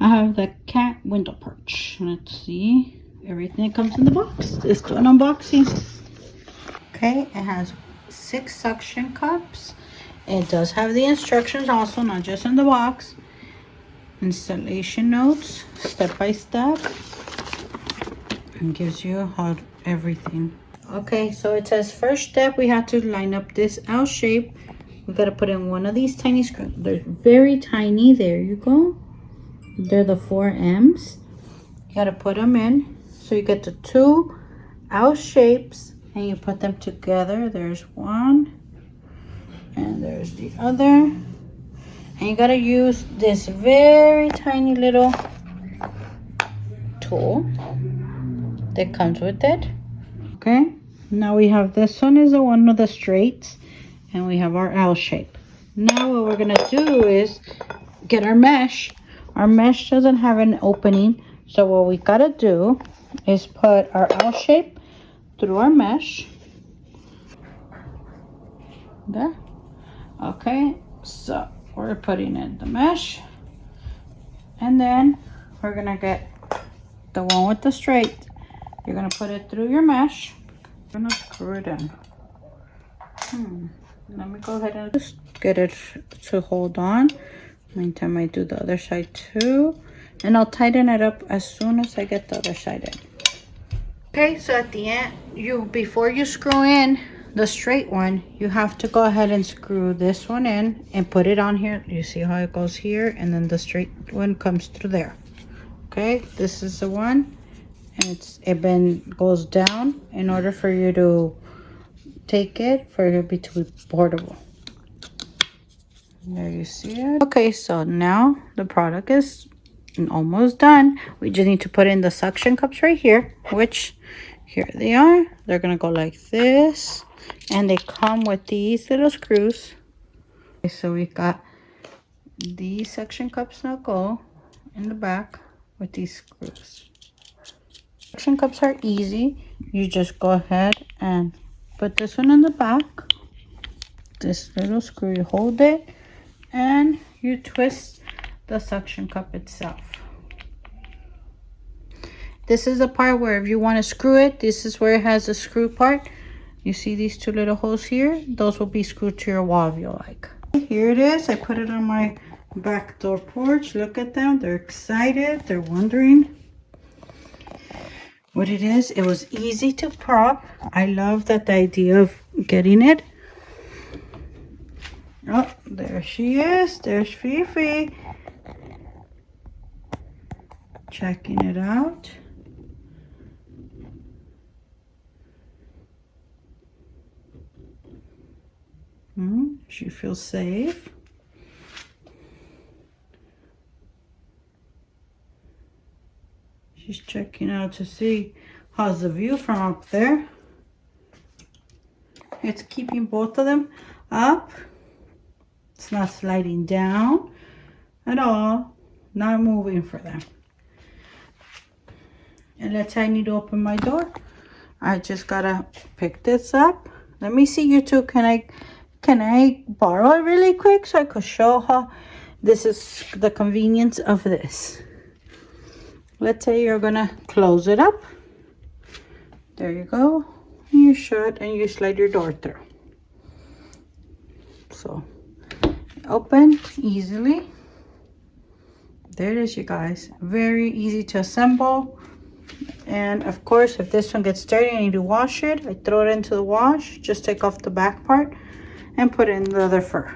I have the cat window perch. Let's see everything that comes in the box. Let's do an unboxing. Okay, it has 6 suction cups. It does have the instructions also, not just in the box. Installation notes, step by step, and gives you how everything. Okay, so it says first step, we have to line up this L shape. We got to put in one of these tiny screws. They're very tiny. There you go. They're the 4Ms. You got to put them in. So you get the 2 L shapes and you put them together. There's one and there's the other. And you got to use this very tiny little tool that comes with it. Okay, now we have this one is one of the straights and we have our L shape. Now what we're gonna do is get our mesh. Our mesh doesn't have an opening, so what we gotta do is put our L shape through our mesh. There. Okay, so we're putting in the mesh, and then we're gonna get the one with the straight. You're gonna put it through your mesh. I'm gonna screw it in. Let me go ahead and just get it to hold on. Meantime, I do the other side too. And I'll tighten it up as soon as I get the other side in. Okay, so at the end, before you screw in the straight one, you have to go ahead and screw this one in and put it on here. You see how it goes here, and then the straight one comes through there. Okay, this is the one, and it goes down in order for you to take it for it to be portable. There you see it. Okay, so now the product is almost done. We just need to put in the suction cups right here, which here they are. They're gonna go like this, and they come with these little screws. Okay, so we got these suction cups now go in the back with these screws. Suction cups are easy. You just go ahead and put this one in the back. This little screw, you hold it and you twist the suction cup itself. This is the part where if you want to screw it, this is where it has the screw part. You see these 2 little holes here? Those will be screwed to your wall if you like. Here it is. I put it on my back door porch. Look at them. They're excited. They're wondering what it is. It was easy to prop. I love that the idea of getting it. Oh, there she is. There's Fifi. Checking it out. She feels safe. She's checking out to see how's the view from up there. It's keeping both of them up. It's not sliding down at all. Not moving for them. And let's say I need to open my door. I just gotta pick this up. Let me see you two. Can I borrow it really quick so I could show how this is the convenience of this. Let's say you're gonna close it up. There you go. You shut and you slide your door through. So open easily. There it is, you guys. Very easy to assemble. And of course, if this one gets dirty, I need to wash it. I throw it into the wash. Just take off the back part and put in the other fur.